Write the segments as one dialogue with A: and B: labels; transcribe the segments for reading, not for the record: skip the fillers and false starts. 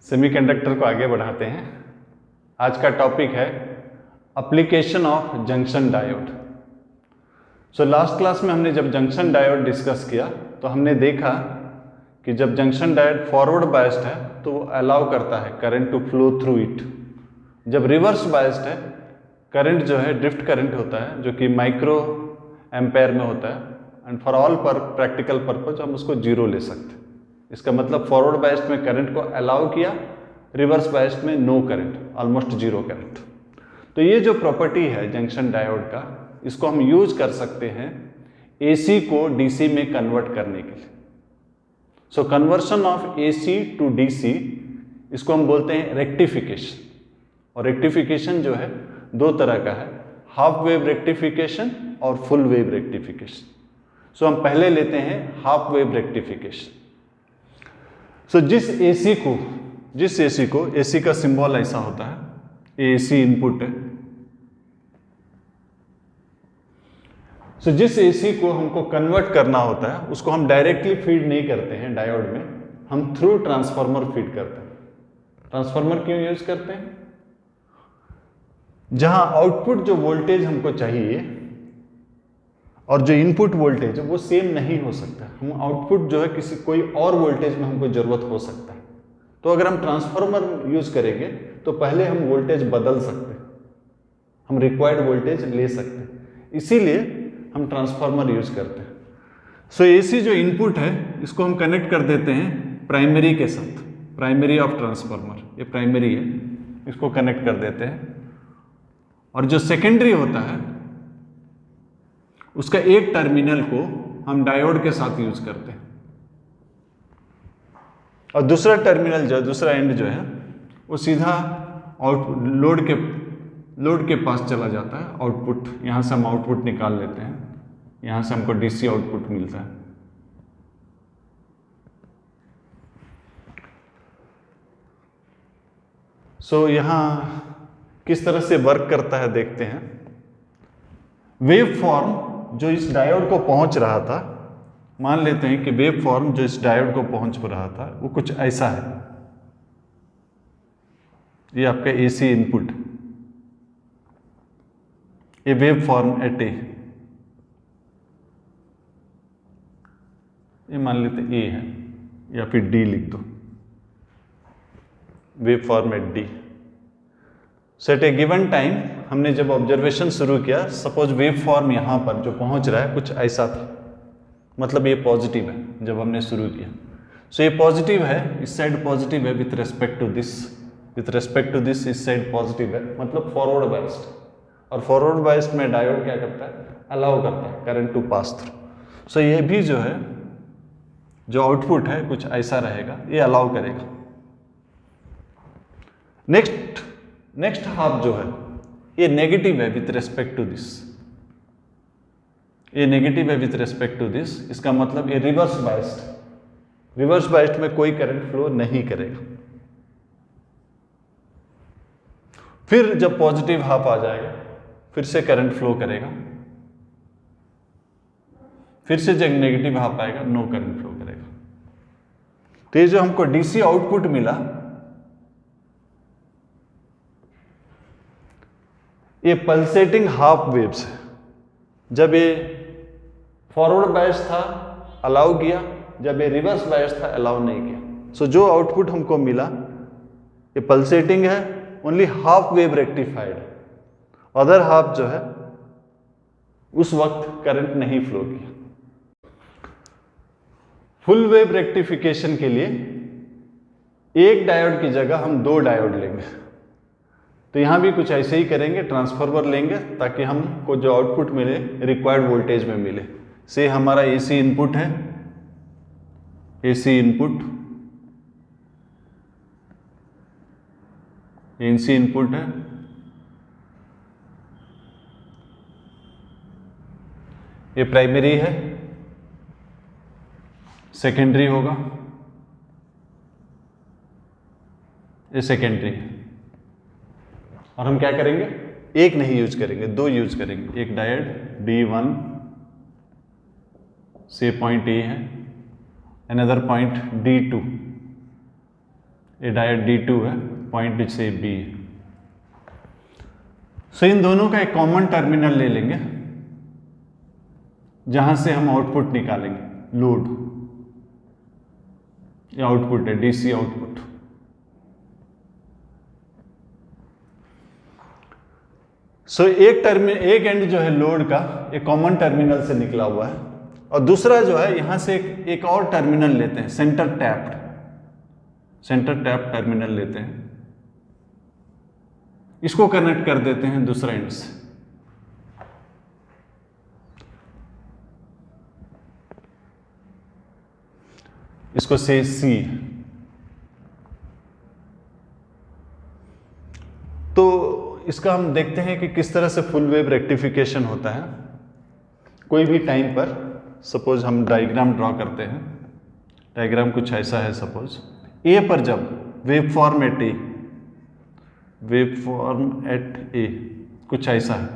A: Semiconductor को आगे बढ़ाते हैं। आज का टॉपिक है application of junction diode. Last class में हमने जब जंक्शन डायोड डिस्कस किया तो हमने देखा कि जब जंक्शन डायोड फॉरवर्ड बायस्ड है तो वो अलाउ करता है current to flow through it. जब रिवर्स बायस्ड है करंट जो है ड्रिफ्ट करंट होता है जो कि माइक्रो एम्पेयर में होता है एंड फॉर ऑल पर प्रैक्टिकल पर्पज हम उसको जीरो ले सकते हैं। इसका मतलब फॉरवर्ड बायस्ड में करंट को अलाउ किया, रिवर्स बायस्ड में no current, almost zero current. तो ये जो प्रॉपर्टी है जंक्शन डायोड का, इसको हम यूज कर सकते हैं एसी को डीसी में कन्वर्ट करने के लिए। Conversion of AC to DC, इसको हम बोलते हैं रेक्टिफिकेशन। और रेक्टिफिकेशन जो है दो तरह का है, हाफ वेव रेक्टिफिकेशन और फुल वेव रेक्टिफिकेशन। हम पहले लेते हैं हाफ वेव रेक्टिफिकेशन। जिस एसी को एसी का सिंबल ऐसा होता है, एसी इनपुट है। जिस एसी को हमको कन्वर्ट करना होता है उसको हम डायरेक्टली फीड नहीं करते हैं डायोड में, हम थ्रू ट्रांसफार्मर फीड करते हैं। ट्रांसफार्मर क्यों यूज करते हैं? जहां आउटपुट जो वोल्टेज हमको चाहिए और जो इनपुट वोल्टेज है वो सेम नहीं हो सकता। हम आउटपुट जो है किसी कोई और वोल्टेज में हमको जरूरत हो सकता है। तो अगर हम ट्रांसफार्मर यूज करेंगे तो पहले हम वोल्टेज बदल सकते हैं, हम रिक्वायर्ड वोल्टेज ले सकते हैं, इसीलिए हम ट्रांसफार्मर यूज करते हैं। एसी जो इनपुट है इसको हम कनेक्ट कर देते हैं प्राइमरी के साथ, प्राइमरी ऑफ ट्रांसफार्मर, ये प्राइमरी है, इसको कनेक्ट कर देते हैं। और जो सेकेंडरी होता है उसका एक टर्मिनल को हम डायोड के साथ यूज करते हैं और दूसरा टर्मिनल जो दूसरा एंड जो है वो सीधा लोड के पास चला जाता है। आउटपुट यहां से हम आउटपुट निकाल लेते हैं, यहां से हमको डीसी आउटपुट मिलता है। यहां किस तरह से वर्क करता है देखते हैं। वेव फॉर्म जो इस डायोड को पहुंच रहा था, मान लेते हैं कि वेव फॉर्म जो इस डायोड को पहुंच रहा था वो कुछ ऐसा है। ये आपका एसी इनपुट, ये वेव फॉर्म एट ए, ये मान लेते ए है या फिर डी लिख दो, wave form at D. At a given time हमने जब ऑब्जर्वेशन शुरू किया, सपोज वेव फॉर्म यहां पर जो पहुंच रहा है कुछ ऐसा था, मतलब ये पॉजिटिव है जब हमने शुरू किया। ये पॉजिटिव है, इस साइड पॉजिटिव है विथ रेस्पेक्ट टू दिस, इस साइड पॉजिटिव है, मतलब फॉरवर्ड बायस्ड। और फॉरवर्ड बायस्ड में डायोड क्या करता है, अलाउ करता है करंट टू पास थ्रू। ये भी जो है जो आउटपुट है कुछ ऐसा रहेगा, ये अलाउ करेगा। नेक्स्ट हाफ जो है ये नेगेटिव है विथ रेस्पेक्ट टू दिस, ये नेगेटिव है विथ रेस्पेक्ट टू दिस, इसका मतलब ये रिवर्स बायस्ड में कोई करंट फ्लो नहीं करेगा। फिर जब पॉजिटिव हाफ आ जाएगा फिर से करंट फ्लो करेगा, फिर से जब नेगेटिव हाफ आएगा नो करंट फ्लो करेगा। तो ये जो हमको डीसी आउटपुट मिला, ये पल्सेटिंग हाफ वेव्स है। जब ये फॉरवर्ड बायस था अलाउ किया, जब ये रिवर्स बायस था अलाउ नहीं किया। जो आउटपुट हमको मिला ये पल्सेटिंग है, only half wave rectified, other half जो है उस वक्त करंट नहीं फ्लो किया। फुल वेव रेक्टिफिकेशन के लिए एक डायोड की जगह हम दो डायोड लेंगे। तो यहां भी कुछ ऐसे ही करेंगे, ट्रांसफार्मर लेंगे ताकि हमको जो आउटपुट मिले रिक्वायर्ड वोल्टेज में मिले। से हमारा एसी इनपुट है, एसी इनपुट, एसी इनपुट है, ये प्राइमरी है, सेकेंडरी होगा, ये सेकेंडरी है। और हम क्या करेंगे, एक नहीं यूज करेंगे, दो यूज करेंगे। एक डायोड D1 से पॉइंट ए है, अनदर पॉइंट D2, ये डायोड D2 है, पॉइंट से B है। सो इन दोनों का एक कॉमन टर्मिनल ले लेंगे जहां से हम आउटपुट निकालेंगे, लोड या आउटपुट है, डीसी आउटपुट। सो एक एंड जो है लोड का एक कॉमन टर्मिनल से निकला हुआ है, और दूसरा जो है यहां से एक और टर्मिनल लेते हैं, सेंटर टैप टर्मिनल लेते हैं, इसको कनेक्ट कर देते हैं दूसरा एंड से। इसको से सी। तो इसका हम देखते हैं कि किस तरह से फुल वेव रेक्टिफिकेशन होता है कोई भी टाइम पर। सपोज हम डायग्राम ड्रॉ करते हैं, डायग्राम कुछ ऐसा है। सपोज ए पर जब वेव फॉर्म एट ए कुछ ऐसा है,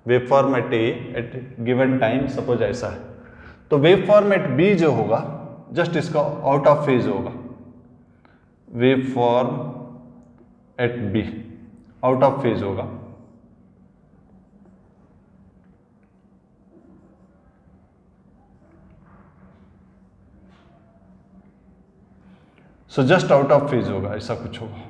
A: वेव फॉर्म एट ए एट गिवन टाइम सपोज ऐसा है, तो वेव फॉर्म एट बी जो होगा जस्ट इसका आउट ऑफ फेज होगा। Wave form at B out of phase होगा। So just out of phase होगा, ऐसा कुछ होगा।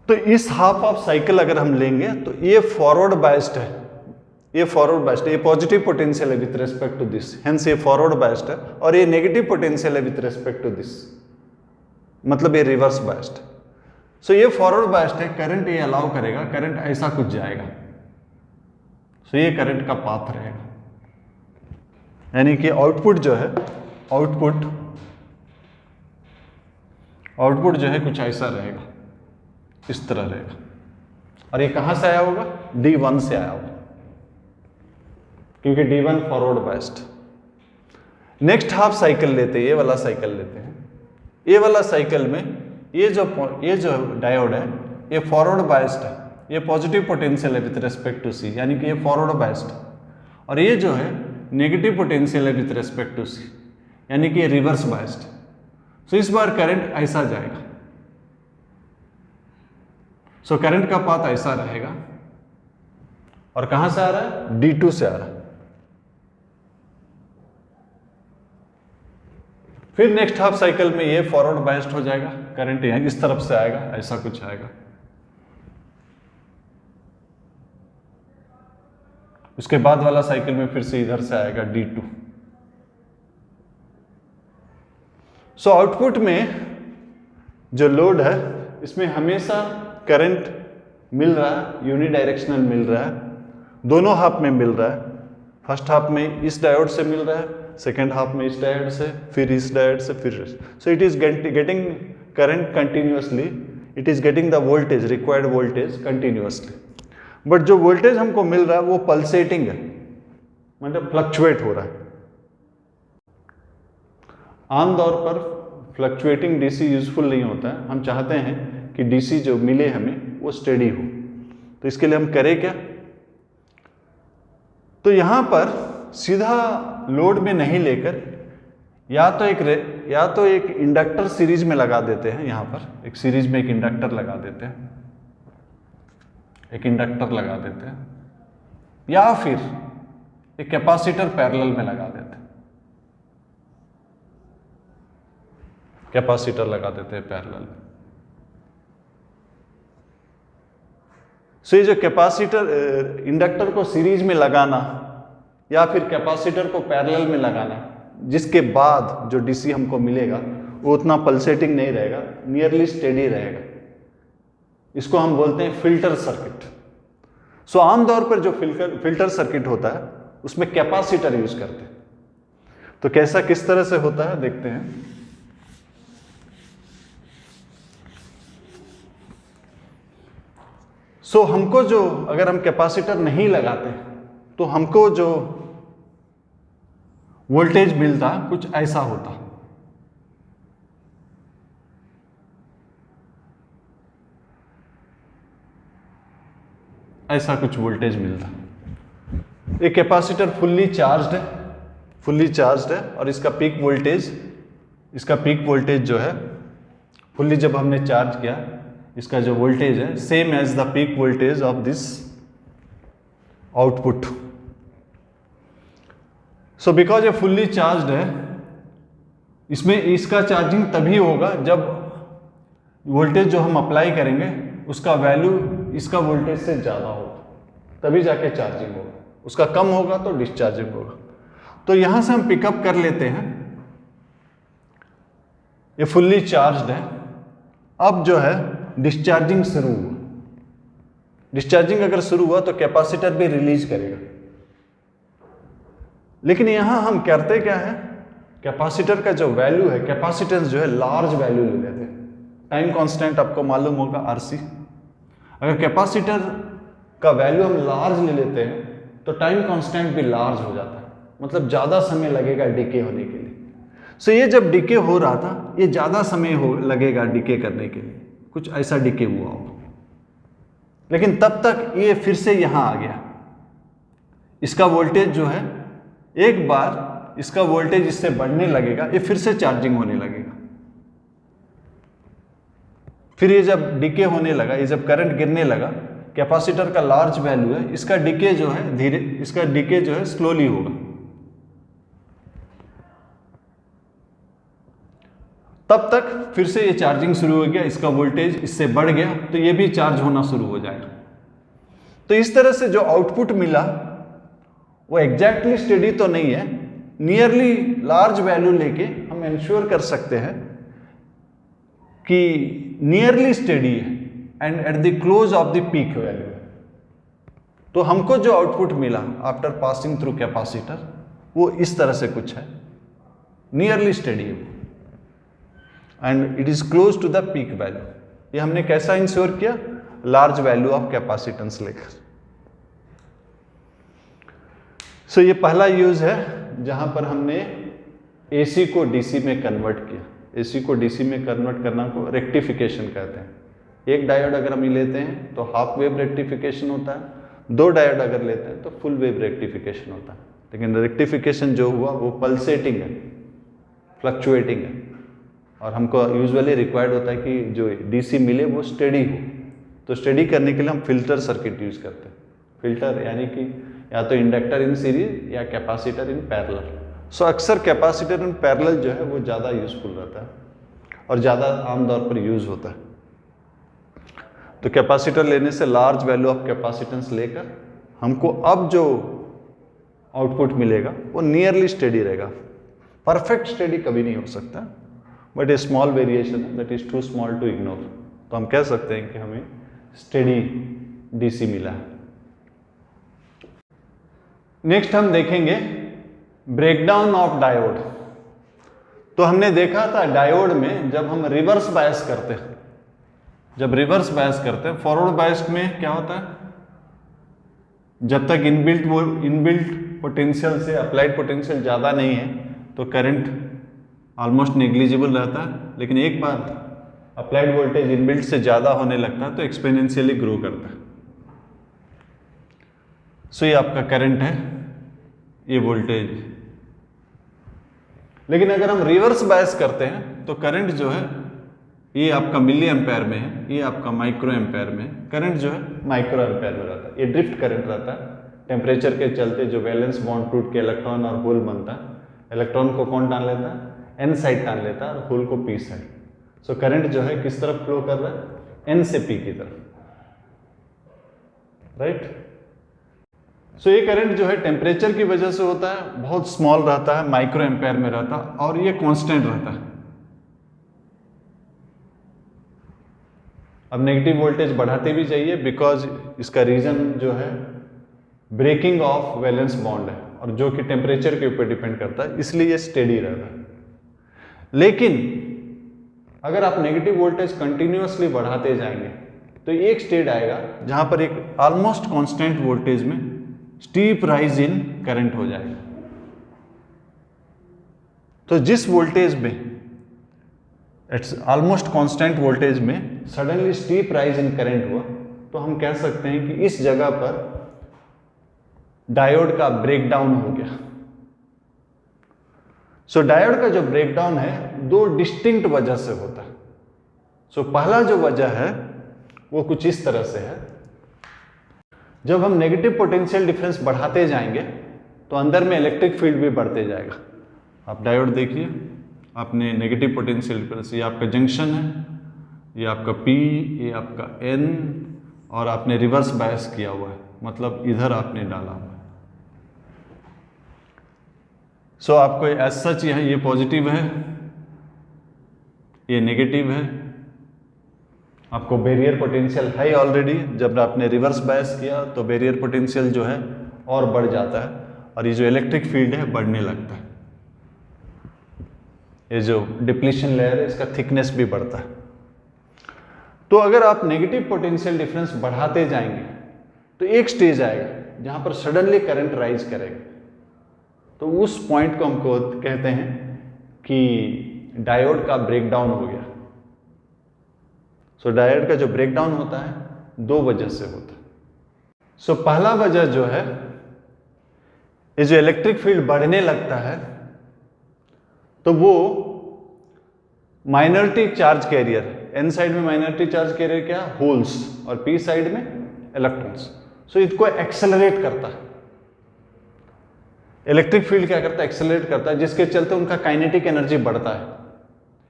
A: तो इस हाफ ऑफ साइकिल अगर हम लेंगे तो ये फॉरवर्ड बायस्ड है, ये पॉजिटिव पोटेंशियल है with respect to this, hence ये फॉरवर्ड बायस्ड है, और ये नेगेटिव पोटेंशियल है विथ रेस्पेक्ट टू दिस, मतलब ये रिवर्स बायस्ड। सो ये फॉरवर्ड बायस्ड है, करंट ये अलाउ करेगा, करंट ऐसा कुछ जाएगा। सो ये करंट का पाथ रहेगा, यानी कि आउटपुट जो है आउटपुट जो है कुछ ऐसा रहेगा, इस तरह रहेगा। और ये कहां से आया होगा? D1 से आया होगा, क्योंकि D1 forward biased. Next half cycle लेते हैं, ये वाला साइकिल लेते हैं। ये वाला साइकिल में ये जो डायोड है ये फॉरवर्ड बायस्ड है, ये पॉजिटिव पोटेंशियल है विथ रेस्पेक्ट टू सी, यानी कि ये फॉरवर्ड बायस्ड। और ये जो है नेगेटिव पोटेंशियल है विथ रेस्पेक्ट टू सी, यानी कि ये रिवर्स बायस्ड। सो इस बार करंट ऐसा जाएगा। सो करंट का पाथ ऐसा रहेगा, और कहां से आ रहा है? D2 से आ रहा है। फिर नेक्स्ट हाफ साइकिल में ये फॉरवर्ड बायस्ड हो जाएगा, करंट यहां इस तरफ से आएगा, ऐसा कुछ आएगा। उसके बाद वाला साइकिल में फिर से इधर से आएगा D2। सो आउटपुट में जो लोड है इसमें हमेशा करंट मिल रहा है, यूनिडायरेक्शनल मिल रहा है, दोनों हाफ में मिल रहा है। फर्स्ट हाफ में इस डायोड से मिल रहा है, सेकेंड हाफ में इस डायोड से, फिर इस डायोड से, फिर so it is getting current continuously, it is getting the voltage, required voltage continuously. But जो वोल्टेज हमको मिल रहा है वो पल्सेटिंग है, मतलब फ्लक्चुएट हो रहा है। आमतौर पर फ्लक्चुएटिंग डीसी यूजफुल नहीं होता है। हम चाहते हैं कि डीसी जो मिले हमें वो स्टेडी हो, तो इसके लिए हम करें क्या? तो यहां पर सीधा लोड में नहीं लेकर या तो एक इंडक्टर सीरीज में लगा देते हैं। यहां पर एक सीरीज में एक इंडक्टर लगा देते हैं, या फिर एक कैपेसिटर पैरेलल में लगा देते हैं, पैरेलल। सो ये जो कैपेसिटर इंडक्टर को सीरीज में लगाना या फिर कैपेसिटर को पैरेलल में लगाना, जिसके बाद जो डीसी हमको मिलेगा वो उतना पल्सेटिंग नहीं रहेगा, नियरली स्टेडी रहेगा। इसको हम बोलते हैं फिल्टर सर्किट। सो आमतौर पर जो फिल्टर सर्किट होता है उसमें कैपेसिटर यूज करते हैं। तो कैसा किस तरह से होता है देखते हैं। सो हमको जो, अगर हम कैपेसिटर नहीं लगाते तो हमको जो वोल्टेज मिलता कुछ ऐसा होता। ऐसा कुछ वोल्टेज मिलता। ये कैपेसिटर फुल्ली चार्ज्ड है और इसका पीक वोल्टेज जो है फुल्ली जब हमने चार्ज किया, इसका जो वोल्टेज है same as the peak voltage of this output. So because ये फुल्ली चार्ज्ड है, इसमें इसका चार्जिंग तभी होगा जब वोल्टेज जो हम अप्लाई करेंगे उसका वैल्यू इसका वोल्टेज से ज़्यादा होगा, तभी जाके चार्जिंग होगा। उसका कम होगा तो डिस्चार्जिंग होगा। तो यहां से हम पिकअप कर लेते हैं, ये फुल्ली चार्ज्ड है। अब जो है डिस्चार्जिंग शुरू हुआ। डिस्चार्जिंग अगर शुरू हुआ तो कैपेसिटर भी रिलीज करेगा। लेकिन यहां हम करते क्या है, कैपेसिटर का जो वैल्यू है, कैपेसिटेंस जो है लार्ज वैल्यू ले लेते हैं। टाइम कांस्टेंट आपको मालूम होगा आरसी। अगर कैपेसिटर का वैल्यू हम लार्ज ले लेते हैं तो टाइम कांस्टेंट भी लार्ज हो जाता है, मतलब ज़्यादा समय लगेगा डिके होने के लिए। सो ये जब डिके हो रहा था, ये ज़्यादा समय लगेगा डिके करने के लिए, कुछ ऐसा डिके हुआ होगा। लेकिन तब तक ये फिर से यहाँ आ गया। इसका वोल्टेज जो है, एक बार इसका वोल्टेज इससे बढ़ने लगेगा, ये फिर से चार्जिंग होने लगेगा। फिर ये जब डिके होने लगा, ये जब करंट गिरने लगा, कैपेसिटर का लार्ज वैल्यू है, इसका डिके जो है इसका डिके जो है स्लोली होगा। तब तक फिर से ये चार्जिंग शुरू हो गया, इसका वोल्टेज इससे बढ़ गया तो ये भी चार्ज होना शुरू हो जाएगा। तो इस तरह से जो आउटपुट मिला वो एग्जैक्टली स्टेडी तो नहीं है, नियरली लार्ज वैल्यू लेके हम इंश्योर कर सकते हैं कि नियरली स्टेडी है and at the close of the peak value. तो हमको जो आउटपुट मिला आफ्टर पासिंग थ्रू कैपेसिटर वो इस तरह से कुछ है, नियरली स्टेडी है and it is close to the peak value. ये हमने कैसा इंश्योर किया, लार्ज वैल्यू ऑफ कैपेसिटेंस लेकर। सो ये पहला यूज है जहां पर हमने एसी को डीसी में कन्वर्ट किया। एसी को डीसी में कन्वर्ट करना को रेक्टिफिकेशन कहते हैं। एक डायोड अगर हम लेते हैं तो हाफ वेव रेक्टिफिकेशन होता है, दो डायोड अगर लेते हैं तो फुल वेव रेक्टिफिकेशन होता है। लेकिन रेक्टिफिकेशन जो हुआ वो पल्सेटिंग है, फ्लक्चुएटिंग है, और हमको यूजुअली रिक्वायर्ड होता है कि जो डीसी मिले वो स्टेडी हो। तो स्टेडी करने के लिए हम फिल्टर सर्किट यूज करते हैं। फिल्टर यानी कि या तो इंडक्टर इन सीरीज या कैपेसिटर इन पैरेलल। सो अक्सर कैपेसिटर इन पैरेलल जो है वो ज़्यादा यूजफुल रहता है और ज़्यादा आमतौर पर यूज होता है। तो कैपेसिटर लेने से लार्ज वैल्यू ऑफ कैपेसिटेंस लेकर हमको अब जो आउटपुट मिलेगा वो नियरली स्टेडी रहेगा। परफेक्ट स्टेडी कभी नहीं हो सकता, but a small variation that is too small to ignore. तो हम कह सकते हैं कि हमें स्टेडी डीसी मिला है। नेक्स्ट हम देखेंगे ब्रेकडाउन ऑफ डायोड। तो हमने देखा था डायोड में जब हम रिवर्स बायस करते हैं, फॉरवर्ड बायस में क्या होता है, जब तक इनबिल्ट पोटेंशियल से अप्लाइड पोटेंशियल ज़्यादा नहीं है तो करंट ऑलमोस्ट नेग्लिजिबल रहता है। लेकिन एक बार अप्लाइड वोल्टेज इनबिल्ट से ज़्यादा होने लगता है तो एक्सपोनेंशियली ग्रो करता है। सो ये आपका करंट है, ये वोल्टेज। लेकिन अगर हम रिवर्स बायस करते हैं तो करंट जो है ये आपका मिली एम्पेयर में है, ये आपका माइक्रो एम्पेयर में है। करंट जो है माइक्रो एम्पेयर में रहता है। ये ड्रिफ्ट करंट रहता है। टेम्परेचर के चलते जो वैलेंस बॉन्ड टूट के इलेक्ट्रॉन और होल बनता है, इलेक्ट्रॉन को कौन टान लेता है, एन साइड टान लेता है और होल को पी साइड। सो करंट जो है किस तरफ फ्लो कर रहा है, एन से पी की तरफ, राइट। सो ये करंट जो है टेम्परेचर की वजह से होता है, बहुत स्मॉल रहता है, माइक्रो एम्पेयर में रहता है और ये कांस्टेंट रहता है। अब नेगेटिव वोल्टेज बढ़ाते भी चाहिए बिकॉज इसका रीजन जो है ब्रेकिंग ऑफ वैलेंस बॉन्ड है और जो कि टेम्परेचर के ऊपर डिपेंड करता है, इसलिए ये स्टेडी रहता है। लेकिन अगर आप नेगेटिव वोल्टेज कंटिन्यूअसली बढ़ाते जाएंगे तो एक स्टेट आएगा जहां पर एक ऑलमोस्ट कांस्टेंट वोल्टेज में स्टीप राइज इन करंट हो जाएगा। तो जिस वोल्टेज में इट्स ऑलमोस्ट कांस्टेंट वोल्टेज में suddenly steep rise in current हुआ तो हम कह सकते हैं कि इस जगह पर डायोड का ब्रेकडाउन हो गया। सो डायोड का जो ब्रेकडाउन है दो डिस्टिंक्ट वजह से होता है। सो पहला जो वजह है वो कुछ इस तरह से है, जब हम नेगेटिव पोटेंशियल डिफरेंस बढ़ाते जाएंगे तो अंदर में इलेक्ट्रिक फील्ड भी बढ़ते जाएगा। आप डायोड देखिए, आपने नेगेटिव पोटेंशियल डिफरेंस, ये आपका जंक्शन है, ये आपका P, ये आपका N, और आपने रिवर्स बायस किया हुआ है, मतलब इधर आपने डाला हुआ है। सो आपको एज सच यहाँ ये पॉजिटिव है, ये नेगेटिव है। आपको बैरियर पोटेंशियल है ऑलरेडी, जब आपने रिवर्स बायस किया तो बैरियर पोटेंशियल जो है और बढ़ जाता है और ये जो इलेक्ट्रिक फील्ड है बढ़ने लगता है। ये जो डिप्लीशन लेयर है इसका थिकनेस भी बढ़ता है। तो अगर आप नेगेटिव पोटेंशियल डिफरेंस बढ़ाते जाएंगे तो एक स्टेज आएगा जहां पर सडनली करंट राइज करेगा, तो उस पॉइंट को हमको कहते हैं कि डायोड का ब्रेकडाउन हो गया। सो डायोड का जो ब्रेकडाउन होता है दो वजह से होता है। सो पहला वजह जो है, ये जो इलेक्ट्रिक फील्ड बढ़ने लगता है तो वो minority charge carrier, N side में माइनॉरिटी चार्ज कैरियर क्या, होल्स, और पी साइड में इलेक्ट्रॉन्स। सो इसको एक्सेलरेट करता है। इलेक्ट्रिक फील्ड क्या करता है, एक्सेलरेट करता है, जिसके चलते उनका काइनेटिक एनर्जी बढ़ता है।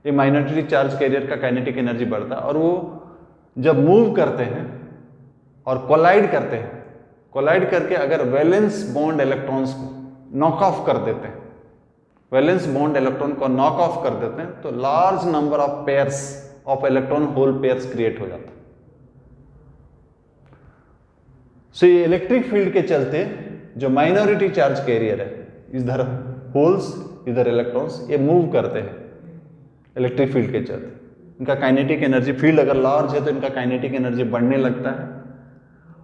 A: ये माइनॉरिटी चार्ज कैरियर का काइनेटिक एनर्जी बढ़ता है और वो जब मूव करते हैं और कोलाइड करते हैं, कोलाइड करके अगर वैलेंस बॉन्ड इलेक्ट्रॉन्स को नॉक ऑफ कर देते हैं, वैलेंस बॉन्ड इलेक्ट्रॉन को नॉक ऑफ कर देते हैं, तो large number of pairs of electron hole pairs create हो जाता है। सो ये इलेक्ट्रिक फील्ड के चलते जो माइनॉरिटी चार्ज कैरियर है, इधर होल्स इधर इलेक्ट्रॉन्स, ये मूव करते हैं इलेक्ट्रिक फील्ड के चलते। इनका काइनेटिक एनर्जी, फील्ड अगर लार्ज है तो इनका काइनेटिक एनर्जी बढ़ने लगता है,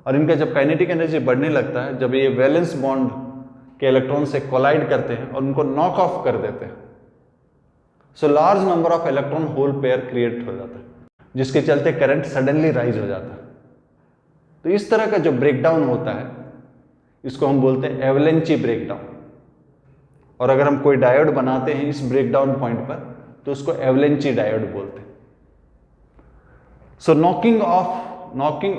A: और इनका जब काइनेटिक एनर्जी बढ़ने लगता है, जब ये वैलेंस बॉन्ड के इलेक्ट्रॉन से कोलाइड करते हैं और उनको नॉक ऑफ कर देते हैं, so large number of electron hole pair create हो जाता है, जिसके चलते करंट सडनली राइज हो जाता है। तो इस तरह का जो ब्रेकडाउन होता है इसको हम बोलते हैं एवलेंची ब्रेकडाउन। और अगर हम कोई डायोड बनाते हैं इस ब्रेकडाउन पॉइंट पर तो उसको एवलेंची डायोड बोलते हैं। So knocking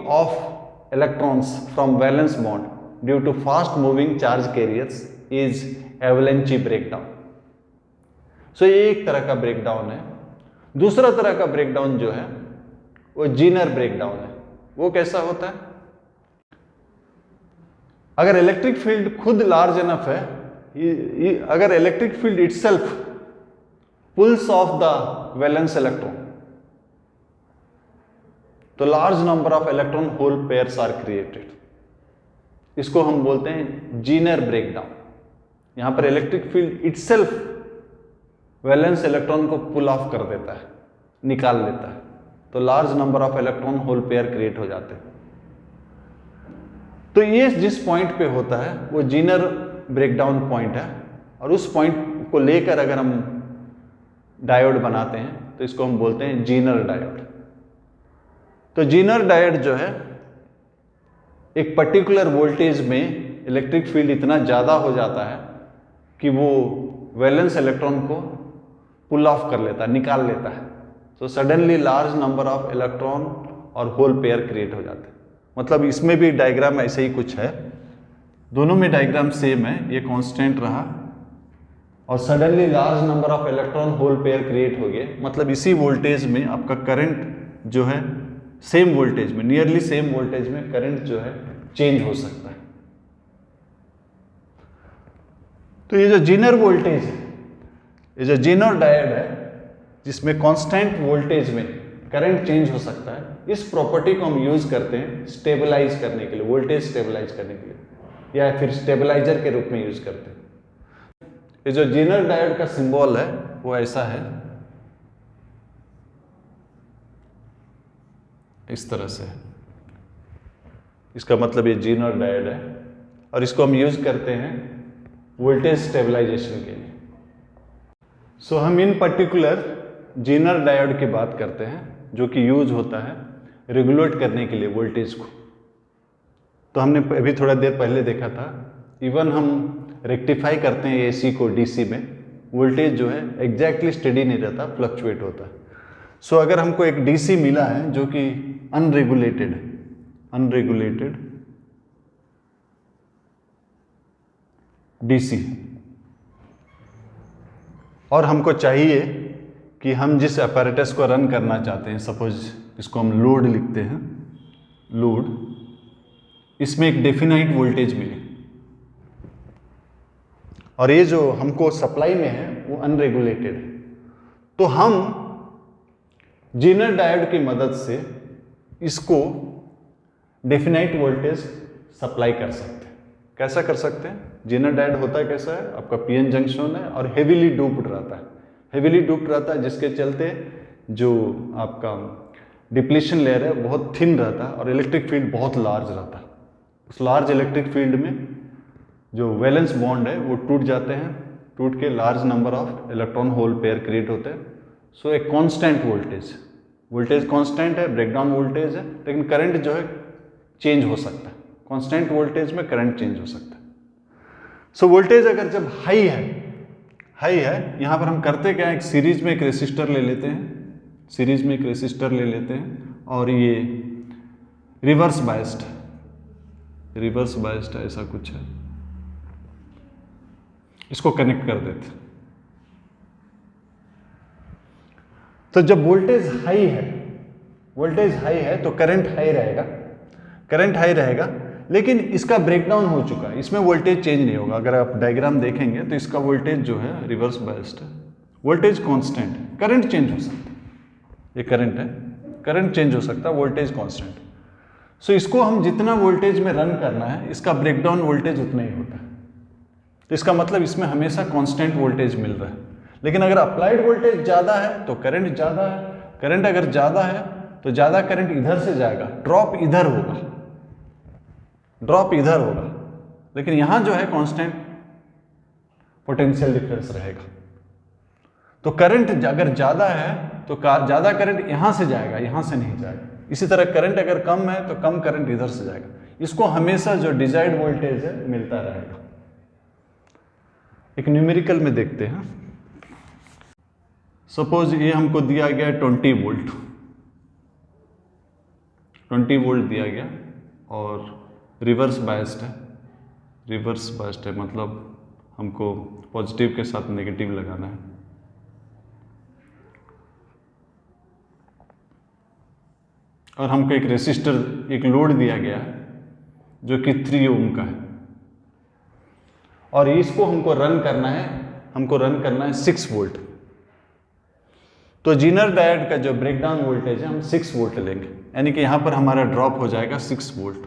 A: off electrons from valence bond due to fast moving charge carriers is avalanche breakdown. So ये एक तरह का ब्रेकडाउन है। दूसरा तरह का ब्रेकडाउन जो है वो जीनर ब्रेकडाउन है। वो कैसा होता है, अगर इलेक्ट्रिक फील्ड खुद लार्ज इनफ है, अगर electric field itself pulls off the valence electron, तो large number of electron hole pairs are created. इसको हम बोलते हैं जीनर ब्रेकडाउन। यहां पर electric field itself valence electron को पुल ऑफ कर देता है, निकाल लेता है, तो large number of electron hole pair create हो जाते हैं। तो ये जिस पॉइंट पे होता है वो जीनर ब्रेकडाउन पॉइंट है, और उस पॉइंट को लेकर अगर हम डायोड बनाते हैं तो इसको हम बोलते हैं जीनर डायोड। तो जीनर डायोड जो है, एक पर्टिकुलर वोल्टेज में इलेक्ट्रिक फील्ड इतना ज़्यादा हो जाता है कि वो वैलेंस इलेक्ट्रॉन को पुल ऑफ कर लेता है, निकाल लेता है। तो suddenly large number of electron और होल पेयर क्रिएट हो जाते हैं। मतलब इसमें भी डायग्राम ऐसे ही कुछ है, दोनों में डायग्राम सेम है, ये कांस्टेंट रहा और suddenly large number of electron hole pair create हो गए। मतलब इसी वोल्टेज में आपका करंट जो है सेम वोल्टेज में, नियरली सेम वोल्टेज में करंट जो है चेंज हो सकता है। तो ये जो जीनर वोल्टेज है, ये जो जीनर डायोड है जिसमें कांस्टेंट वोल्टेज में करंट चेंज हो सकता है, इस प्रॉपर्टी को हम यूज करते हैं स्टेबलाइज करने के लिए, वोल्टेज स्टेबलाइज करने के लिए, या फिर स्टेबलाइजर के रूप में यूज करते हैं। ये जो जीनर डायोड का सिंबल है वो ऐसा है, इस तरह से है। इसका मतलब ये जीनर डायोड है और इसको हम यूज करते हैं वोल्टेज स्टेबलाइजेशन के लिए। हम इन पर्टिकुलर जीनर डायोड की बात करते हैं जो कि यूज होता है रेगुलेट करने के लिए वोल्टेज को। तो हमने अभी थोड़ा देर पहले देखा था, इवन हम रेक्टिफाई करते हैं एसी को डीसी में, वोल्टेज जो है एग्जैक्टली स्टेडी नहीं रहता, फ्लक्चुएट होता है। सो अगर हमको एक डीसी मिला है जो कि अनरेगुलेटेड डीसी, और हमको चाहिए कि हम जिस अपैरेटस को रन करना चाहते हैं, सपोज इसको हम लोड लिखते हैं, लोड, इसमें एक डेफिनाइट वोल्टेज मिले, और ये जो हमको सप्लाई में है वो अनरेगुलेटेड है। तो हम जेनर डायोड की मदद से इसको डेफिनाइट वोल्टेज सप्लाई कर सकते हैं। कैसा कर सकते हैं? जेनर डायोड होता है कैसा है, आपका पीएन जंक्शन है और हेवीली डोप्ड रहता है, जिसके चलते जो आपका डिप्लीशन लेयर है बहुत थिन रहता है और इलेक्ट्रिक फील्ड बहुत लार्ज रहता है। उस लार्ज इलेक्ट्रिक फील्ड में जो वैलेंस बॉन्ड है वो टूट जाते हैं, टूट के large number of electron hole pair create होते हैं। सो एक कांस्टेंट वोल्टेज कांस्टेंट है, ब्रेकडाउन वोल्टेज है, लेकिन करंट जो है चेंज हो सकता है। कांस्टेंट वोल्टेज में करंट चेंज हो सकता है। सो वोल्टेज अगर जब हाई है, यहाँ पर हम करते क्या है, एक सीरीज में एक रेसिस्टर ले लेते हैं, और ये रिवर्स बायस्ड है, ऐसा कुछ है, इसको कनेक्ट कर देते हैं। तो जब वोल्टेज हाई है तो करंट हाई रहेगा, लेकिन इसका ब्रेकडाउन हो चुका है, इसमें वोल्टेज चेंज नहीं होगा। अगर आप डायग्राम देखेंगे तो इसका वोल्टेज जो है रिवर्स बायस्ड है, वोल्टेज कांस्टेंट है, करंट चेंज हो सकता है, ये करंट है, करंट चेंज हो सकता है, वोल्टेज कांस्टेंट। सो इसको हम जितना वोल्टेज में रन करना है, इसका ब्रेकडाउन वोल्टेज उतना ही होता है। तो इसका मतलब इसमें हमेशा कांस्टेंट वोल्टेज मिल रहा है। लेकिन अगर अप्लाइड वोल्टेज ज़्यादा है तो करंट ज़्यादा है, करंट अगर ज़्यादा है तो ज़्यादा करंट इधर से जाएगा, ड्रॉप इधर होगा, लेकिन यहां जो है कांस्टेंट पोटेंशियल डिफरेंस रहेगा। तो करंट अगर ज़्यादा है तो ज़्यादा करंट यहां से जाएगा, यहां से नहीं जाएगा। इसी तरह करंट अगर कम है तो कम करंट इधर से जाएगा। इसको हमेशा जो डिजायर्ड वोल्टेज है मिलता रहेगा। एक न्यूमेरिकल में देखते हैं, सपोज ये हमको दिया गया 20 वोल्ट दिया गया और रिवर्स बायस्ड है, मतलब हमको पॉजिटिव के साथ नेगेटिव लगाना है। और हमको एक रेसिस्टर, एक लोड दिया गया है जो कि 3 ओम का है, और इसको हमको रन करना है 6 वोल्ट। तो जेनर डायोड का जो ब्रेकडाउन वोल्टेज है हम 6 वोल्ट लेंगे, यानी कि यहां पर हमारा ड्रॉप हो जाएगा 6 वोल्ट।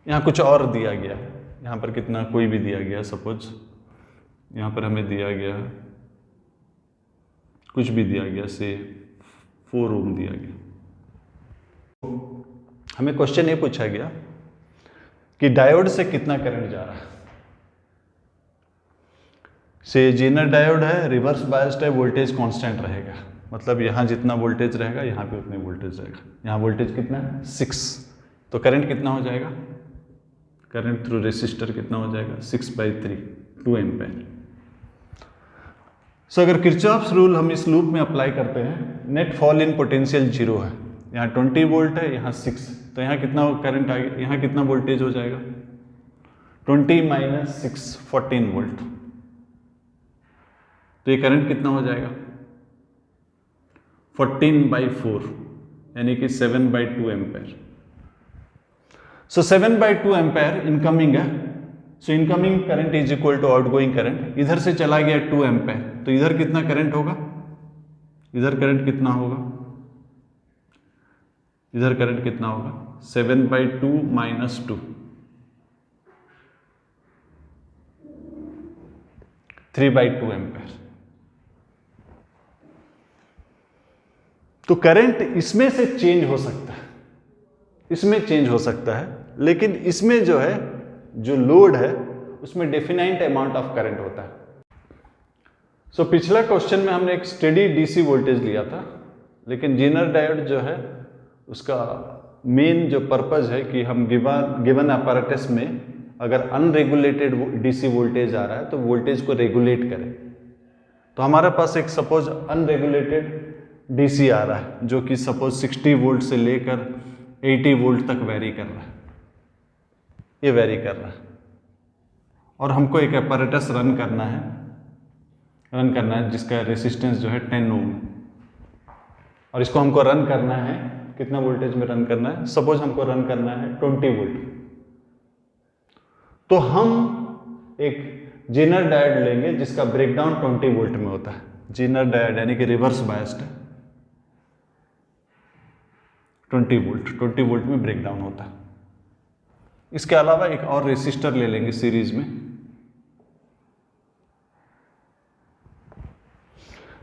A: यहाँ कुछ और दिया गया है, यहाँ पर कितना कोई भी दिया गया, सपोज यहाँ पर हमें दिया गया कुछ भी दिया गया, से 4 ओम दिया गया। हमें क्वेश्चन ये पूछा गया कि डायोड से कितना करंट जा रहा है। से जेनर डायोड है, रिवर्स बायस्ड है, वोल्टेज कांस्टेंट रहेगा, मतलब यहाँ जितना वोल्टेज रहेगा यहाँ पे उतने वोल्टेज रहेगा। यहाँ वोल्टेज कितना है 6, तो करंट कितना हो जाएगा, करंट थ्रू रेसिस्टर कितना हो जाएगा 6/3, 2 एम्पेयर। सो अगर किरचॉफ्स रूल हम इस लूप में अप्लाई करते हैं, नेट फॉल इन पोटेंशियल 0 है, यहाँ 20 वोल्ट है, यहाँ 6, तो यहाँ कितना करंट आ गया, यहाँ कितना वोल्टेज हो जाएगा 20 - 6, 14 वोल्ट। तो ये करंट कितना हो जाएगा 14/4, यानी कि 7/2 एम्पेयर। सो 7/2 एम्पेयर इनकमिंग है। So incoming current is equal to outgoing current. इधर से चला गया 2 एम्पेयर, तो इधर कितना करंट होगा, इधर करंट कितना होगा, इधर करंट कितना होगा 7/2 - 2, 3/2 एम्पेयर। तो करंट इसमें से चेंज हो सकता है, इसमें चेंज हो सकता है, लेकिन इसमें जो है, जो लोड है उसमें डेफिनाइट अमाउंट ऑफ करंट होता है। सो पिछला क्वेश्चन में हमने एक स्टेडी डीसी वोल्टेज लिया था, लेकिन जेनर डायोड जो है उसका मेन जो पर्पज़ है कि हम गिवन अपैरेटस में अगर अनरेगुलेटेड डीसी वोल्टेज आ रहा है तो वोल्टेज को रेगुलेट करें। तो हमारे पास एक सपोज अनरेगुलेटेड डीसी आ रहा है जो कि सपोज 60 वोल्ट से लेकर 80 वोल्ट तक वेरी कर रहा है, ये वेरी कर रहा है, और हमको एक अपैरेटस रन करना है जिसका रेसिस्टेंस जो है 10 ओम, और इसको हमको रन करना है कितना वोल्टेज में रन करना है, सपोज हमको रन करना है 20 वोल्ट। तो हम एक जेनर डायोड लेंगे जिसका ब्रेकडाउन 20 वोल्ट में होता है। जेनर डायोड यानी कि रिवर्स बायस्ड है, 20 वोल्ट में ब्रेकडाउन होता है। इसके अलावा एक और रेसिस्टर ले लेंगे सीरीज में।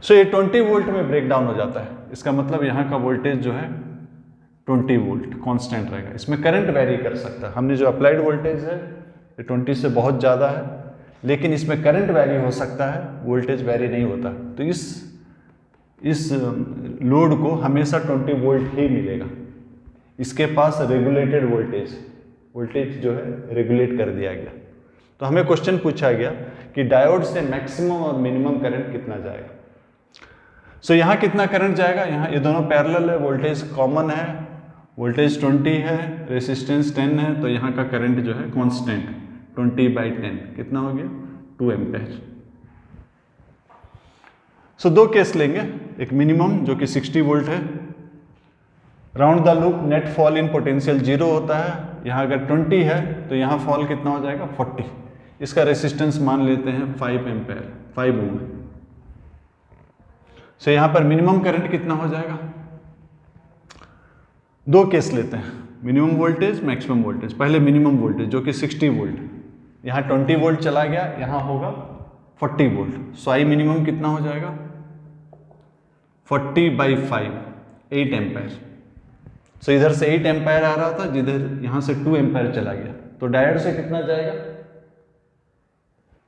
A: सो ये 20 वोल्ट में ब्रेकडाउन हो जाता है। इसका मतलब यहाँ का वोल्टेज जो है 20 वोल्ट कांस्टेंट रहेगा। इसमें करंट वेरी कर सकता है। हमने जो अप्लाइड वोल्टेज है ये 20 से बहुत ज़्यादा है, लेकिन इसमें करंट वेरी हो सकता है, वोल्टेज वेरी नहीं होता। तो इस लोड को हमेशा 20 वोल्ट ही मिलेगा। इसके पास रेगुलेटेड वोल्टेज जो है रेगुलेट कर दिया गया। तो हमें क्वेश्चन पूछा गया कि डायोड से मैक्सिमम और मिनिमम करंट कितना जाएगा। सो यहाँ कितना करंट जाएगा, यहाँ ये दोनों पैरेलल है, वोल्टेज कॉमन है, वोल्टेज 20 है, रेसिस्टेंस 10 है, तो यहाँ का करंट जो है कांस्टेंट 20/10 कितना हो गया 2 एम्पेयर। सो दो केस लेंगे, एक मिनिमम जो कि 60 वोल्ट है, round the loop net fall in potential 0 होता है। यहाँ अगर 20 है तो यहाँ फॉल कितना हो जाएगा 40। इसका रेसिस्टेंस मान लेते हैं 5 एम्पेयर, 5 ओम। सो यहाँ पर मिनिमम करंट कितना हो जाएगा, दो केस लेते हैं, मिनिमम वोल्टेज मैक्सिमम वोल्टेज। पहले मिनिमम वोल्टेज जो कि 60 वोल्ट, यहाँ 20 वोल्ट चला गया, यहाँ होगा 40 वोल्ट। सो आई मिनिमम कितना हो जाएगा 40/5, 8 एम्पेयर। सो इधर से 8 एम्पायर आ रहा था, जिधर यहां से 2 एम्पायर चला गया, तो डायोड से कितना जाएगा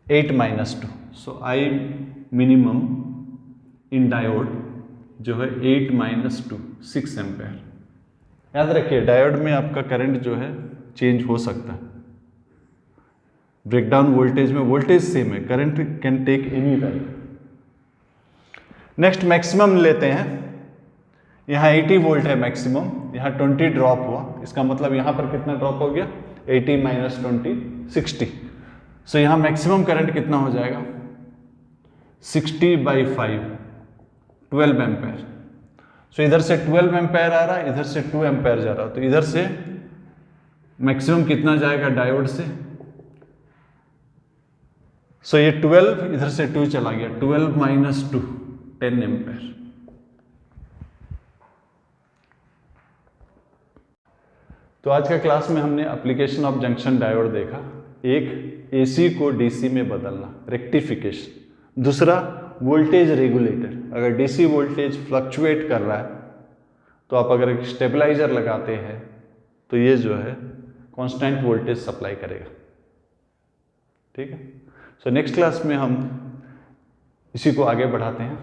A: 8 - 2। सो आई मिनिमम इन डायोड जो है 8 - 2 6 एम्पायर। याद रखिए डायोड में आपका करंट जो है चेंज हो सकता है। ब्रेकडाउन वोल्टेज में वोल्टेज सेम है, current can take any value. Next maximum लेते हैं। यहाँ 80 वोल्ट है मैक्सिमम, यहाँ 20 ड्रॉप हुआ, इसका मतलब यहाँ पर कितना ड्रॉप हो गया 80 - 20 60। सो यहाँ मैक्सिमम करंट कितना हो जाएगा 60/5 12 एम्पेयर। सो इधर से 12 एम्पेयर आ रहा है, इधर से 2 एम्पेयर जा रहा है, तो इधर से मैक्सिमम कितना जाएगा डायोड से। सो ये 12 इधर से 2 चला गया, 12 - 2 10 एम्पेयर। तो आज का क्लास में हमने एप्लीकेशन ऑफ जंक्शन डायोड देखा। एक एसी को डीसी में बदलना, रेक्टिफिकेशन। दूसरा वोल्टेज रेगुलेटर, अगर डीसी वोल्टेज फ्लक्चुएट कर रहा है तो आप अगर एक स्टेबलाइजर लगाते हैं तो ये जो है कांस्टेंट वोल्टेज सप्लाई करेगा। ठीक है। सो नेक्स्ट क्लास में हम इसी को आगे बढ़ाते हैं।